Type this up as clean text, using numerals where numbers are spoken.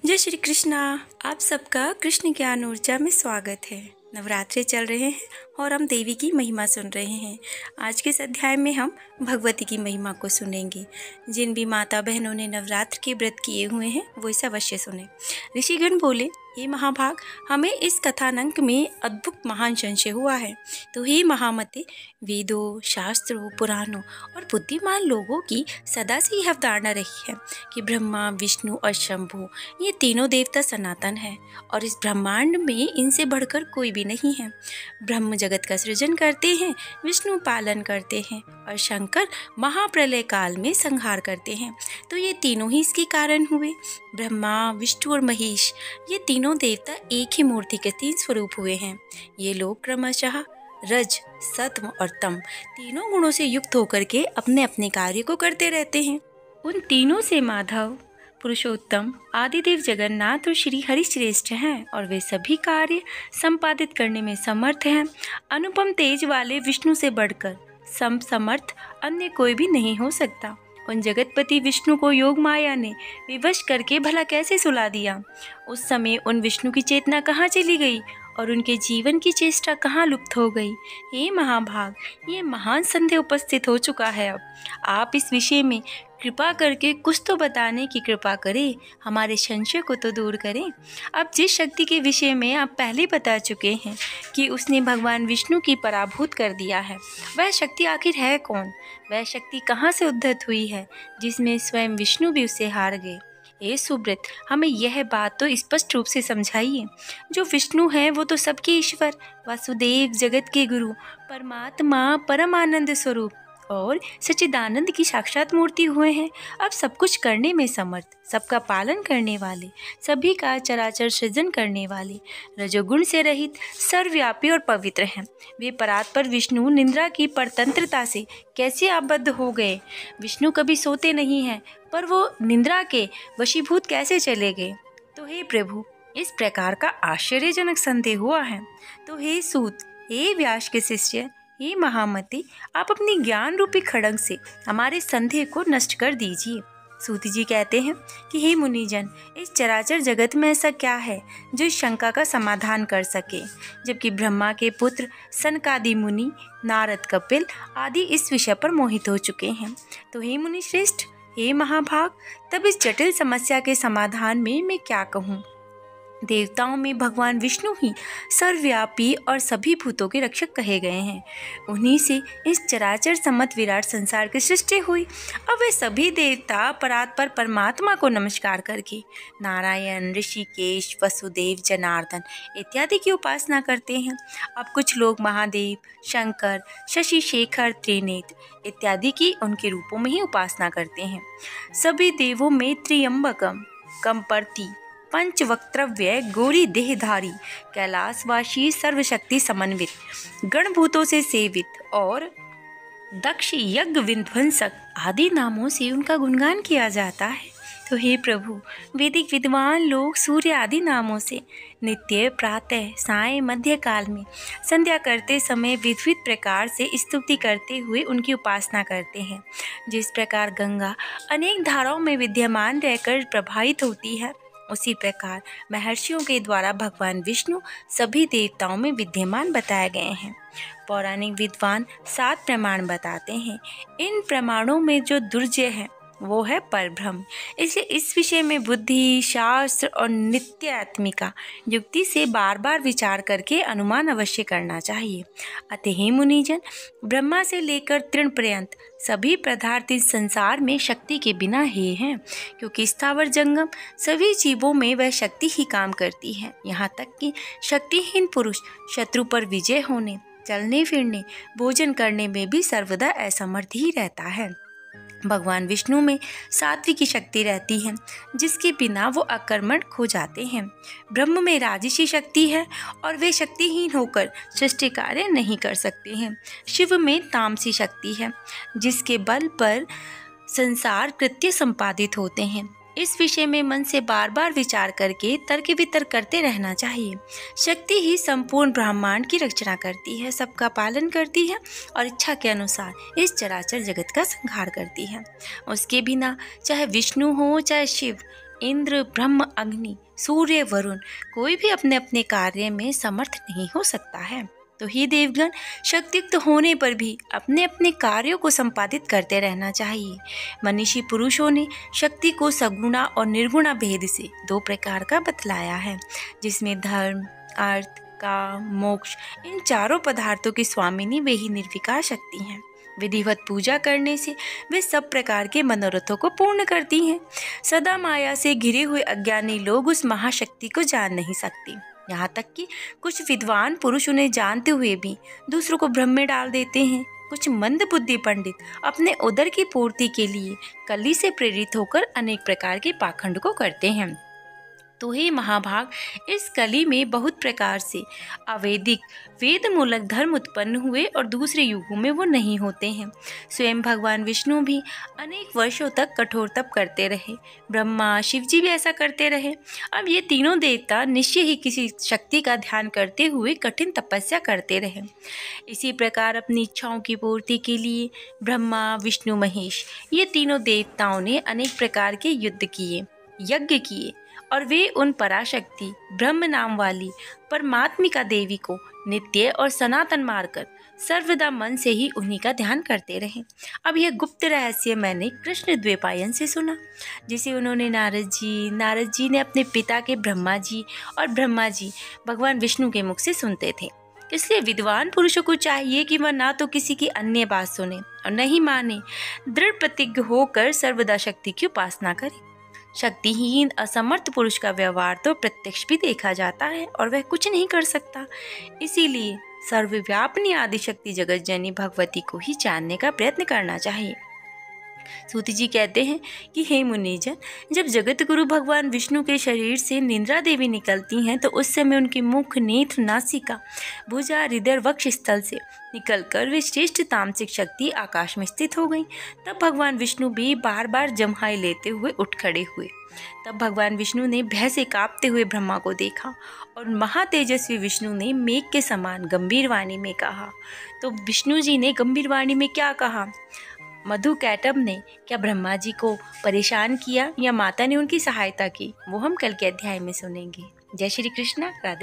जय श्री कृष्णा। आप सबका कृष्ण ज्ञान ऊर्जा में स्वागत है। नवरात्रे चल रहे हैं और हम देवी की महिमा सुन रहे हैं। आज के इस अध्याय में हम भगवती की महिमा को सुनेंगे। जिन भी माता बहनों ने नवरात्र के व्रत किए हुए हैं वो इसे अवश्य सुने। ऋषिगण बोले, हे महाभाग, हमें इस कथानक में अद्भुत महान संशय हुआ है। तो हे महामते, वेदों, शास्त्रों, पुराणों और बुद्धिमान लोगों की सदा से यह अवधारणा रही है कि ब्रह्मा, विष्णु और शंभु ये तीनों देवता सनातन हैं और इस ब्रह्मांड में इनसे बढ़कर कोई भी नहीं है। ब्रह्म जगत का सृजन करते हैं, विष्णु पालन करते हैं और शंकर महाप्रलय काल में संहार करते हैं। तो ये तीनों ही इसके कारण हुए। ब्रह्मा, विष्णु और महेश ये तीनों देवता एक ही मूर्ति के 3 स्वरूप हुए हैं। ये लोग क्रमशः रज, सत्व और तम तीनों गुणों से युक्त होकर के अपने अपने कार्य को करते रहते हैं। उन तीनों से माधव, पुरुषोत्तम, आदिदेव जगन्नाथ और श्री हरि श्रेष्ठ हैं और वे सभी कार्य संपादित करने में समर्थ हैं। अनुपम तेज वाले विष्णु से बढ़कर समर्थ अन्य कोई भी नहीं हो सकता। उन जगतपति विष्णु को योग माया ने विवश करके भला कैसे सुला दिया। उस समय उन विष्णु की चेतना कहाँ चली गई और उनके जीवन की चेष्टा कहाँ लुप्त हो गई। हे महाभाग, ये महान संदेह उपस्थित हो चुका है। अब आप इस विषय में कृपा करके कुछ तो बताने की कृपा करें, हमारे संशय को तो दूर करें। अब जिस शक्ति के विषय में आप पहले बता चुके हैं कि उसने भगवान विष्णु की पराभूत कर दिया है, वह शक्ति आखिर है कौन? वह शक्ति कहाँ से उद्धत हुई है जिसमें स्वयं विष्णु भी उससे हार गए? हे सुब्रत, हमें यह बात तो स्पष्ट रूप से समझाइए। जो विष्णु है वो तो सबके ईश्वर, वासुदेव, जगत के गुरु, परमात्मा, परमानंद स्वरूप और सच्चिदानंद की साक्षात मूर्ति हुए हैं। अब सब कुछ करने में समर्थ, सबका पालन करने वाले, सभी का चराचर सृजन करने वाले, रजोगुण से रहित, सर्वव्यापी और पवित्र हैं। वे परात्पर विष्णु निंद्रा की परतंत्रता से कैसे आबद्ध हो गए? विष्णु कभी सोते नहीं हैं, पर वो निंद्रा के वशीभूत कैसे चले गए? तो हे प्रभु, इस प्रकार का आश्चर्यजनक संदेह हुआ है। तो हे सूत, हे व्यास के शिष्य, हे महामते, आप अपनी ज्ञान रूपी खड्ग से हमारे संदेह को नष्ट कर दीजिए। सूत जी कहते हैं कि हे मुनिजन, इस चराचर जगत में ऐसा क्या है जो इस शंका का समाधान कर सके, जबकि ब्रह्मा के पुत्र सनकादि मुनि, नारद, कपिल आदि इस विषय पर मोहित हो चुके हैं। तो हे मुनि श्रेष्ठ, हे महाभाग, तब इस जटिल समस्या के समाधान में मैं क्या कहूँ? देवताओं में भगवान विष्णु ही सर्वव्यापी और सभी भूतों के रक्षक कहे गए हैं। उन्हीं से इस चराचर सम्मत विराट संसार की सृष्टि हुई। अब वे सभी देवता परात्पर परमात्मा को नमस्कार करके नारायण, ऋषिकेश, वसुदेव, जनार्दन इत्यादि की उपासना करते हैं। अब कुछ लोग महादेव, शंकर, शशि शेखर, त्रिनेत्र इत्यादि की उनके रूपों में ही उपासना करते हैं। सभी देवों में त्र्यंबकम, कंपर्ति, पंचवक्त्रव्य, गौरी देहधारी, कैलाशवासी, सर्वशक्ति समन्वित, गणभूतों से सेवित और दक्ष यज्ञ विध्वंसक आदि नामों से उनका गुणगान किया जाता है। तो हे प्रभु, वैदिक विद्वान लोग सूर्य आदि नामों से नित्य, प्रातः, साय, मध्य काल में, संध्या करते समय विविध प्रकार से स्तुति करते हुए उनकी उपासना करते हैं। जिस प्रकार गंगा अनेक धाराओं में विद्यमान रहकर प्रभावित होती है, उसी प्रकार महर्षियों के द्वारा भगवान विष्णु सभी देवताओं में विद्यमान बताए गए हैं। पौराणिक विद्वान 7 प्रमाण बताते हैं। इन प्रमाणों में जो दुर्जय है वो है परब्रह्म। इसलिए इस विषय में बुद्धि, शास्त्र और नित्य आत्मिका युक्ति से बार बार विचार करके अनुमान अवश्य करना चाहिए। अतः हे मुनिजन, ब्रह्मा से लेकर तृण पर्यंत सभी पदार्थ इस संसार में शक्ति के बिना ही हैं, क्योंकि स्थावर जंगम सभी जीवों में वह शक्ति ही काम करती है। यहाँ तक कि शक्तिहीन पुरुष शत्रु पर विजय होने, चलने फिरने, भोजन करने में भी सर्वदा असमर्थ ही रहता है। भगवान विष्णु में सात्विक की शक्ति रहती है, जिसके बिना वो अकर्मण खो जाते हैं। ब्रह्म में राजसी शक्ति है और वे शक्तिहीन होकर सृष्टि कार्य नहीं कर सकते हैं। शिव में तामसी शक्ति है, जिसके बल पर संसार कृत्य संपादित होते हैं। इस विषय में मन से बार बार विचार करके तर्क वितर्क करते रहना चाहिए। शक्ति ही संपूर्ण ब्रह्मांड की रचना करती है, सबका पालन करती है और इच्छा के अनुसार इस चराचर जगत का संहार करती है। उसके बिना चाहे विष्णु हो चाहे शिव, इंद्र, ब्रह्म, अग्नि, सूर्य, वरुण कोई भी अपने अपने कार्य में समर्थ नहीं हो सकता है। तो ही देवगण, शक्तियुक्त होने पर भी अपने अपने कार्यों को संपादित करते रहना चाहिए। मनीषी पुरुषों ने शक्ति को सगुणा और निर्गुणा भेद से 2 प्रकार का बतलाया है, जिसमें धर्म, अर्थ, काम, मोक्ष इन चारों पदार्थों की स्वामिनी वे ही निर्विकार शक्ति हैं। विधिवत पूजा करने से वे सब प्रकार के मनोरथों को पूर्ण करती हैं। सदा माया से घिरे हुए अज्ञानी लोग उस महाशक्ति को जान नहीं सकते। यहाँ तक कि कुछ विद्वान पुरुष उन्हें जानते हुए भी दूसरों को भ्रम में डाल देते हैं। कुछ मंद बुद्धि पंडित अपने उदर की पूर्ति के लिए कली से प्रेरित होकर अनेक प्रकार के पाखंड को करते हैं। तो हे महाभाग, इस कली में बहुत प्रकार से अवैदिक वेद मूलक धर्म उत्पन्न हुए और दूसरे युगों में वो नहीं होते हैं। स्वयं भगवान विष्णु भी अनेक वर्षों तक कठोर तप करते रहे। ब्रह्मा, शिव जी भी ऐसा करते रहे। अब ये तीनों देवता निश्चय ही किसी शक्ति का ध्यान करते हुए कठिन तपस्या करते रहे। इसी प्रकार अपनी इच्छाओं की पूर्ति के लिए ब्रह्मा, विष्णु, महेश ये तीनों देवताओं ने अनेक प्रकार के युद्ध किए, यज्ञ किए और वे उन पराशक्ति ब्रह्म नाम वाली परमात्मिका देवी को नित्य और सनातन मानकर सर्वदा मन से ही उन्हीं का ध्यान करते रहे। अब यह गुप्त रहस्य मैंने कृष्ण द्वैपायन से सुना, जिसे उन्होंने नारद जी ने अपने पिता के ब्रह्मा जी और ब्रह्मा जी भगवान विष्णु के मुख से सुनते थे। इसलिए विद्वान पुरुषों को चाहिए कि वह ना तो किसी की अन्य बात सुने और न ही माने, दृढ़ प्रतिज्ञ होकर सर्वदा शक्ति की उपासना करे। शक्तिहीन असमर्थ पुरुष का व्यवहार तो प्रत्यक्ष भी देखा जाता है और वह कुछ नहीं कर सकता। इसीलिए सर्वव्यापिनी आदिशक्ति जगत जननी भगवती को ही जानने का प्रयत्न करना चाहिए। सूत जी कहते हैं कि हे मुनिजन, जब जगत गुरु भगवान विष्णु के शरीर से निंद्रा देवी निकलती हैं तो उस समय उनके मुख, नेत्र, नासिका, भुजा, हृदय, वक्ष स्थल से निकलकर वे श्रेष्ठ तामसिक शक्ति आकाश में स्थित हो गई। तब भगवान विष्णु भी बार बार जम्हाई लेते हुए उठ खड़े हुए। तब भगवान विष्णु ने भय से कांपते हुए ब्रह्मा को देखा और महातेजस्वी विष्णु ने मेघ के समान गंभीर वाणी में कहा। तो विष्णु जी ने गंभीर वाणी में क्या कहा? मधु कैटब ने क्या ब्रह्मा जी को परेशान किया या माता ने उनकी सहायता की? वो हम कल के अध्याय में सुनेंगे। जय श्री कृष्ण। राधे।